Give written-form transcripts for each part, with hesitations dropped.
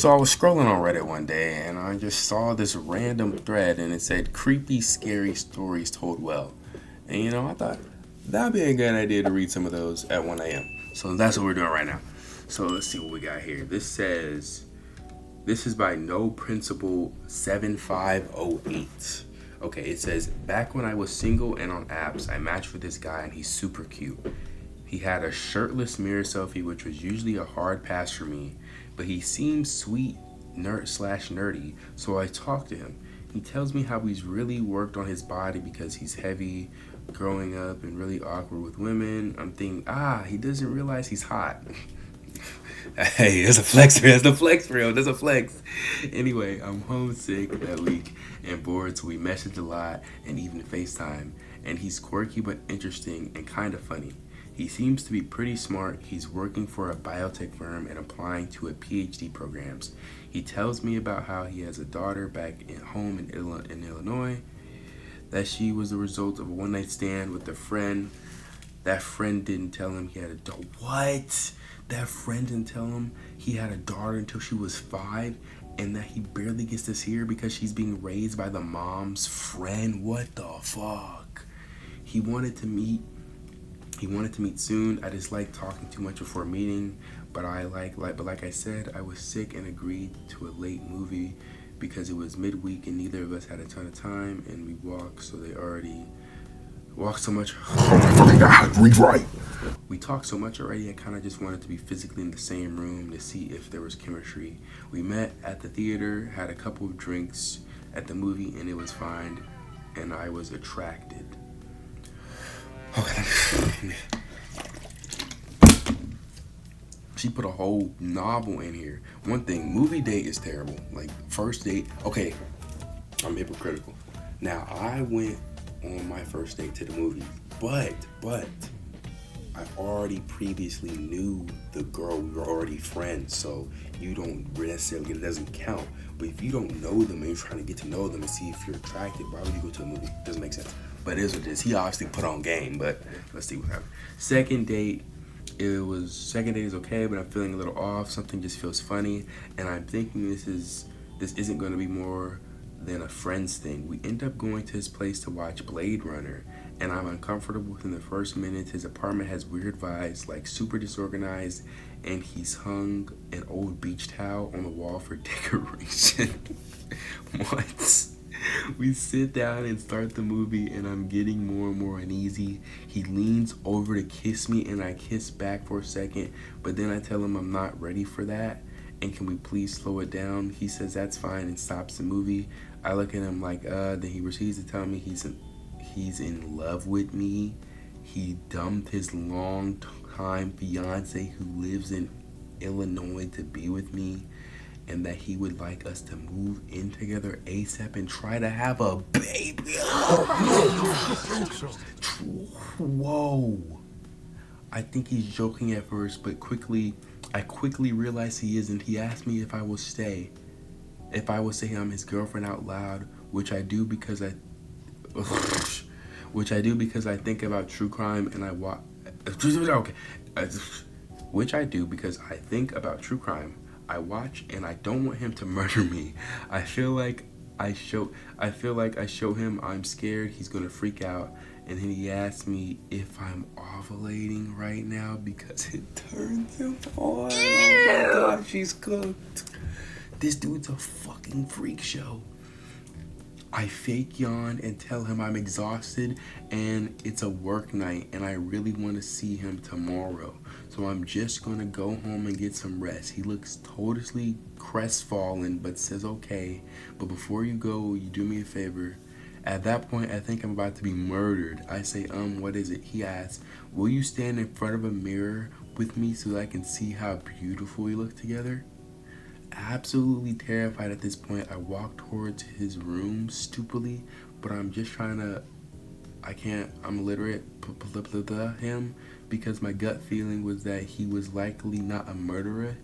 So I was scrolling on Reddit one day and I just saw this random thread and it said creepy, scary stories told well. And I thought that'd be a good idea to read some of those at 1 a.m. So that's what we're doing right now. So let's see what we got here. This is by No Principle 7508. Okay, it says, back when I was single and on apps, I matched with this guy and he's super cute. He had a shirtless mirror selfie, which was usually a hard pass for me, but he seemed sweet, nerd/nerdy, so I talked to him. He tells me how he's really worked on his body because he's heavy, growing up, and really awkward with women. I'm thinking, he doesn't realize he's hot. Hey, there's a flex for That's the flex for real. There's a flex. Anyway, I'm homesick that week and bored, so we message a lot and even FaceTime. And he's quirky but interesting and kind of funny. He seems to be pretty smart. He's working for a biotech firm and applying to a PhD programs. He tells me about how he has a daughter back at home in Illinois, that she was the result of a one-night stand with a friend. That friend didn't tell him he had a daughter. What? That friend didn't tell him he had a daughter until she was 5, and that he barely gets to see her because she's being raised by the mom's friend. What the fuck? He wanted to meet soon. I just like talking too much before meeting, but like I said, I was sick and agreed to a late movie because it was midweek and neither of us had a ton of time, and we walked, so they already walked so much. Oh my fucking god, read right. We talked so much already, I kind of just wanted to be physically in the same room to see if there was chemistry. We met at the theater, had a couple of drinks at the movie, and it was fine, and I was attracted. Okay. She put a whole novel in here. One thing, movie date is terrible. Like, first date, okay, I'm hypocritical. Now, I went on my first date to the movie, but I already previously knew the girl. We were already friends, so you don't necessarily, it doesn't count. But if you don't know them and you're trying to get to know them and see if you're attracted, why would you go to a movie? Doesn't make sense. But it is what it is. He obviously put on game, but let's see what happened. Second date is okay, but I'm feeling a little off. Something just feels funny, and I'm thinking this isn't going to be more than a friends thing. We end up going to his place to watch Blade Runner, and I'm uncomfortable within the first minute. His apartment has weird vibes, like super disorganized, and he's hung an old beach towel on the wall for decoration. What? We sit down and start the movie, and I'm getting more and more uneasy. He leans over to kiss me, and I kiss back for a second, but then I tell him I'm not ready for that, and can we please slow it down? He says that's fine and stops the movie. I look at him like, then he proceeds to tell me he's in love with me. He dumped his long-time fiance who lives in Illinois to be with me, and that he would like us to move in together ASAP and try to have a baby. Whoa. I think he's joking at first, but I quickly realized he isn't. He asked me if I will say I'm his girlfriend out loud, which I do because I think about true crime and which I do because I think about true crime. I watch and I don't want him to murder me. I feel like I show him I'm scared he's gonna freak out, and then he asks me if I'm ovulating right now because it turns him on. Oh my god, she's cooked. This dude's a fucking freak show. I fake yawn and tell him I'm exhausted and it's a work night and I really want to see him tomorrow. So I'm just going to go home and get some rest. He looks totally crestfallen but says okay. But before you go, you do me a favor. At that point, I think I'm about to be murdered. I say, what is it? He asks, will you stand in front of a mirror with me so that I can see how beautiful we look together? Absolutely terrified at this point, I walk towards his room stupidly, but I'm just trying to, I'm illiterate, him, because my gut feeling was that he was likely not a murderer,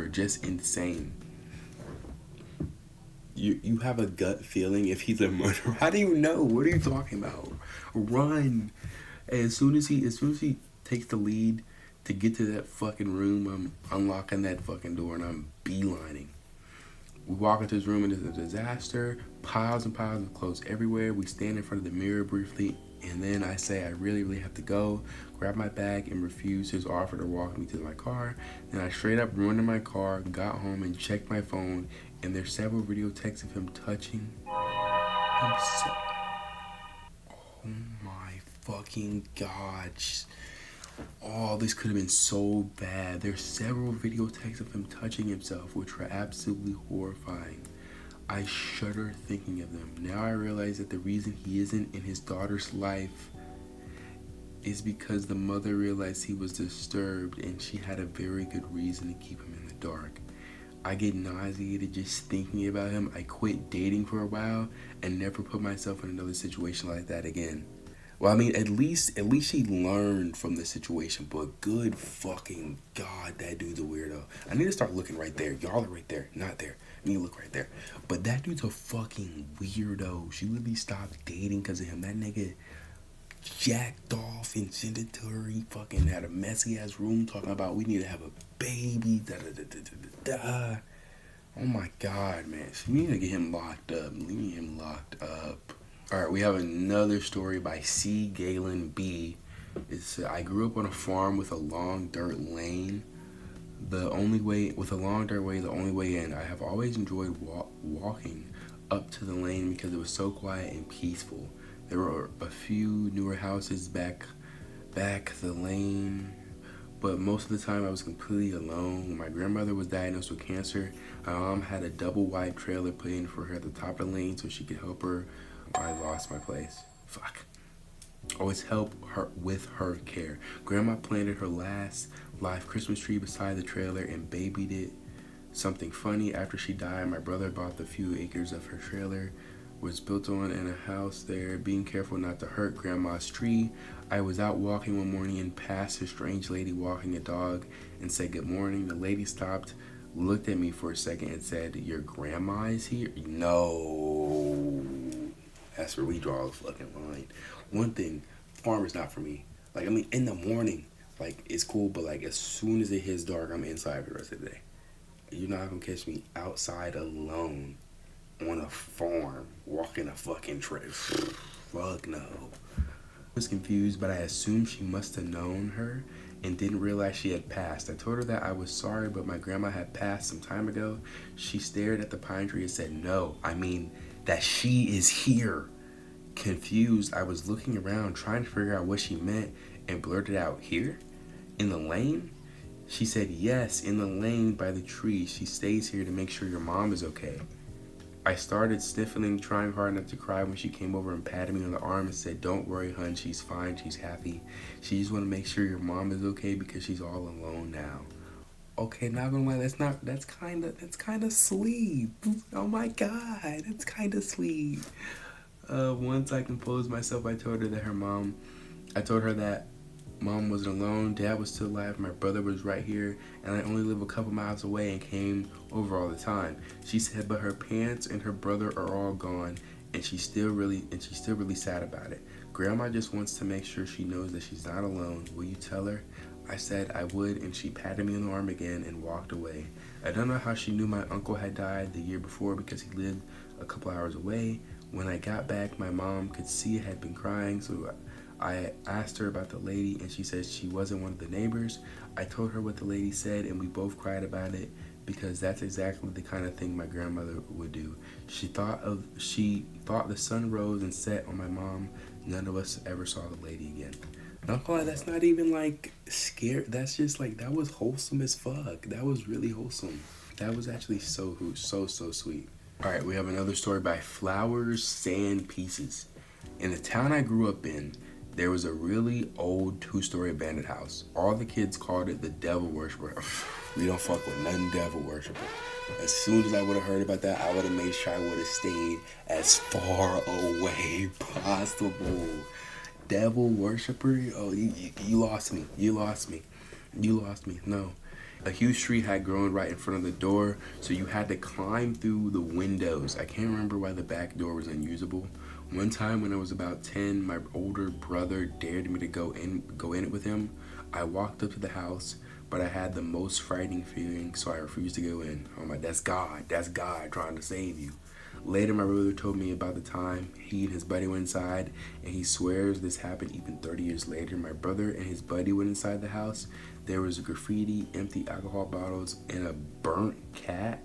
just insane. You have a gut feeling if he's a murderer? How do you know? What are you talking about? Run! As soon as he takes the lead to get to that fucking room, I'm unlocking that fucking door and I'm beelining. We walk into his room and it's a disaster. Piles and piles of clothes everywhere. We stand in front of the mirror briefly, and then I say I really, really have to go. Grab my bag and refuse his offer to walk me to my car. Then I straight up run to my car, got home and checked my phone, and there's several video texts of him touching himself. Oh my fucking god. Oh, this could have been so bad. There's several video texts of him touching himself, which were absolutely horrifying. I shudder thinking of them. Now I realize that the reason he isn't in his daughter's life is because the mother realized he was disturbed and she had a very good reason to keep him in the dark. I get nauseated just thinking about him. I quit dating for a while and never put myself in another situation like that again. Well, I mean, at least she learned from the situation, but good fucking God, that dude's a weirdo. I need to start looking right there. Y'all are right there, not there. I need to look right there. But that dude's a fucking weirdo. She really stopped dating because of him. That nigga jacked off and sent it to her. He fucking had a messy ass room talking about we need to have a baby. Da da da da da da. Oh my God, man. We need to get him locked up. Leave him locked up. Alright, we have another story by C. Galen B. I grew up on a farm with a long dirt lane. The only way in. I have always enjoyed walking up to the lane because it was so quiet and peaceful. There were a few newer houses back the lane, but most of the time I was completely alone. When my grandmother was diagnosed with cancer, my mom had a double wide trailer put in for her at the top of the lane so she could help her. I lost my place. Fuck. Always help her with her care. Grandma planted her last live Christmas tree beside the trailer and babied it. Something funny, after she died, my brother bought the few acres of her trailer, was built on, and a house there, being careful not to hurt Grandma's tree. I was out walking one morning and passed a strange lady walking a dog and said good morning. The lady stopped, looked at me for a second and said, "Your grandma is here?" No. That's where we draw the fucking line. One thing, farm is not for me. Like, I mean, in the morning, like, it's cool, but, like, as soon as it hits dark, I'm inside for the rest of the day. You're not gonna catch me outside alone on a farm walking a fucking trail. Fuck no. I was confused, but I assumed she must have known her and didn't realize she had passed. I told her that I was sorry, but my grandma had passed some time ago. She stared at the pine tree and said, "No, I mean that she is here." Confused, I was looking around trying to figure out what she meant and blurted out, "Here? In the lane?" She said, "Yes, in the lane by the tree. She stays here to make sure your mom is okay." I started sniffling, trying hard not to cry when she came over and patted me on the arm and said, "Don't worry, hun, she's fine, she's happy. She just want to make sure your mom is okay because she's all alone now." Okay, not gonna lie, that's kinda sweet. Oh my God, that's kinda sweet. Once I composed myself, I told her that mom wasn't alone, dad was still alive, my brother was right here, and I only live a couple miles away and came over all the time. She said, but her parents and her brother are all gone, and she's still really sad about it. Grandma just wants to make sure she knows that she's not alone. Will you tell her? I said I would, and she patted me on the arm again and walked away. I don't know how she knew my uncle had died the year before because he lived a couple hours away. When I got back, my mom could see I had been crying, so I asked her about the lady, and she said she wasn't one of the neighbors. I told her what the lady said, and we both cried about it because that's exactly the kind of thing my grandmother would do. She thought the sun rose and set on my mom. None of us ever saw the lady again. Not gonna lie, that's not even like scary. That's just like, that was wholesome as fuck. That was really wholesome. That was actually so sweet. Alright, we have another story by Flowers Sand Pieces. In the town I grew up in, there was a really old 2-story abandoned house. All the kids called it the Devil Worshiper. We don't fuck with nothing Devil Worshiper. As soon as I would have heard about that, I would have made sure I would have stayed as far away possible. Devil Worshiper? Oh, you lost me. You lost me. No. A huge tree had grown right in front of the door, so you had to climb through the windows. I can't remember why the back door was unusable. One time when I was about 10, my older brother dared me to go in it with him. I walked up to the house, but I had the most frightening feeling, so I refused to go in. I'm like, that's God trying to save you. Later, my brother told me about the time he and his buddy went inside, and he swears this happened even 30 years later. My brother and his buddy went inside the house. There was graffiti, empty alcohol bottles, and a burnt cat.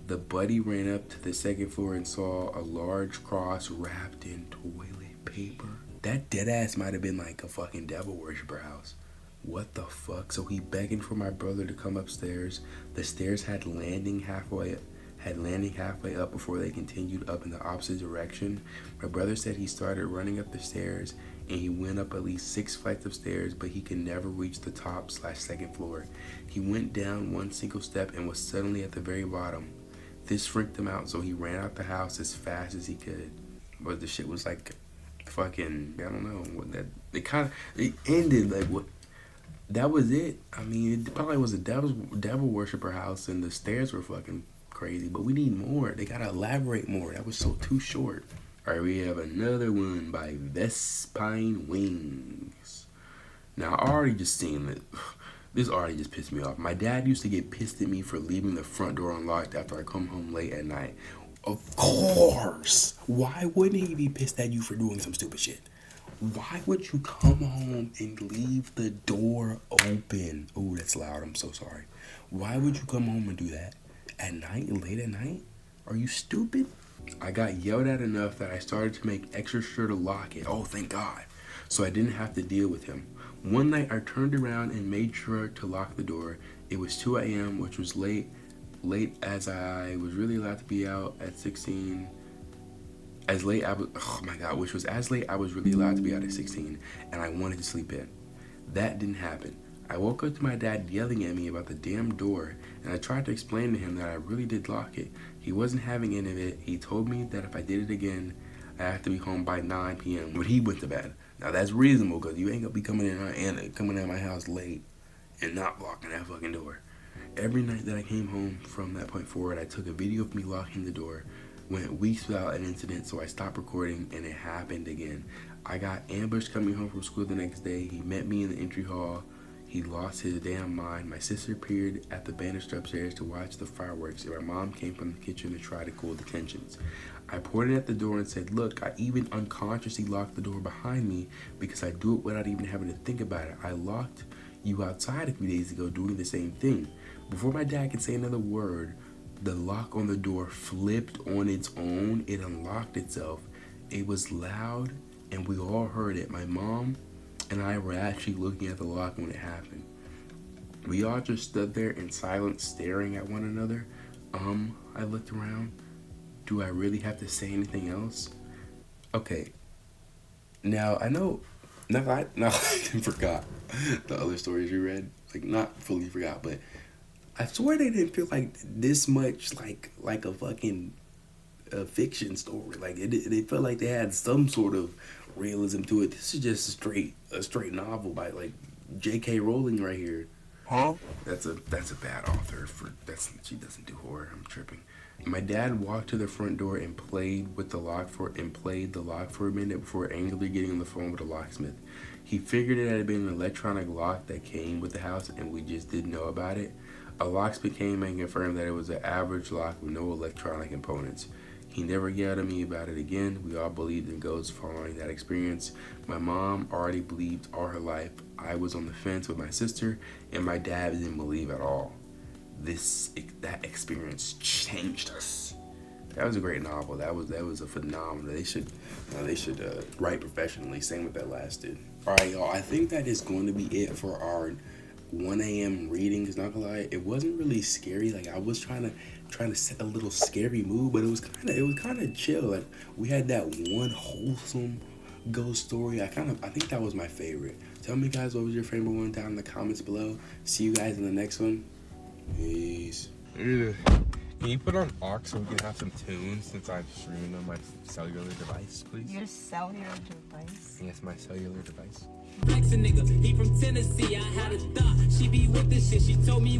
The buddy ran up to the second floor and saw a large cross wrapped in toilet paper. That deadass might have been like a fucking devil worshiper house. What the fuck? So he beckoned for my brother to come upstairs. The stairs had landing halfway up before they continued up in the opposite direction. My brother said he started running up the stairs and he went up at least 6 flights of stairs, but he could never reach the top/second floor. He went down one single step and was suddenly at the very bottom. This freaked him out, so he ran out the house as fast as he could. But the shit was like fucking, I don't know what that, it ended like what. That was it. I mean, it probably was a devil worshiper house, and the stairs were fucking crazy. But we need more. They gotta elaborate more. That was so too short. All right, we have another one by Vespine Wings. Now, I already just seen it. This already just pissed me off. My dad used to get pissed at me for leaving the front door unlocked after I come home late at night. Of course. Why wouldn't he be pissed at you for doing some stupid shit? Why would you come home and leave the door open? Oh, that's loud. I'm so sorry. Why would you come home and do that? At night, late at night? Are you stupid? I got yelled at enough that I started to make extra sure to lock it. Oh, thank God. So I didn't have to deal with him. One night, I turned around and made sure to lock the door. It was 2 a.m., which was late as I was really allowed to be out at 16. As late I was, oh my God, which was as late I was really allowed to be out at 16, and I wanted to sleep in. That didn't happen. I woke up to my dad yelling at me about the damn door, and I tried to explain to him that I really did lock it. He wasn't having any of it. He told me that if I did it again, I have to be home by 9 p.m. when he went to bed. Now that's reasonable, because you ain't gonna be coming in my house late and not locking that fucking door. Every night that I came home from that point forward, I took a video of me locking the door. Went weeks without an incident, so I stopped recording, and it happened again. I got ambushed coming home from school the next day. He met me in the entry hall. He lost his damn mind. My sister appeared at the banister upstairs to watch the fireworks, and my mom came from the kitchen to try to cool the tensions. I pointed at the door and said, look, I even unconsciously locked the door behind me because I do it without even having to think about it. I locked you outside a few days ago doing the same thing. Before my dad could say another word, the lock on the door flipped on its own. It unlocked itself. It was loud, and we all heard it. My mom and I were actually looking at the lock when it happened. We all just stood there in silence, staring at one another. I looked around. Do I really have to say anything else? Okay. Now, I know... I forgot the other stories we read. Like, not fully forgot, but... I swear they didn't feel like this much like a fucking fiction story. Like they felt like they had some sort of realism to it. This is just a straight novel by like J.K. Rowling right here. Huh? That's a bad author she doesn't do horror. I'm tripping. My dad walked to the front door and played the lock for a minute before angrily getting on the phone with the locksmith. He figured it had been an electronic lock that came with the house, and we just didn't know about it. A locksmith came and confirmed that it was an average lock with no electronic components. He never yelled at me about it again. We all believed in ghosts following that experience. My mom already believed all her life. I was on the fence with my sister, and my dad didn't believe at all. That experience changed us. That was a great novel. That was a phenomenon. They should write professionally. Same with that last did. All right, y'all. I think that is going to be it for our 1 a.m. reading. Cause not gonna lie, it wasn't really scary. Like I was trying to set a little scary mood, but it was kind of chill. Like we had that one wholesome ghost story. I think that was my favorite. Tell me guys, what was your favorite one down in the comments below. See you guys in the next one. Peace. Can you put on aux so we can have some tunes since I've streamed on my cellular device, please? Your cellular device? Yes, my cellular device. Flexin' nigga, he from Tennessee. I had a thought she be with this shit. She told me.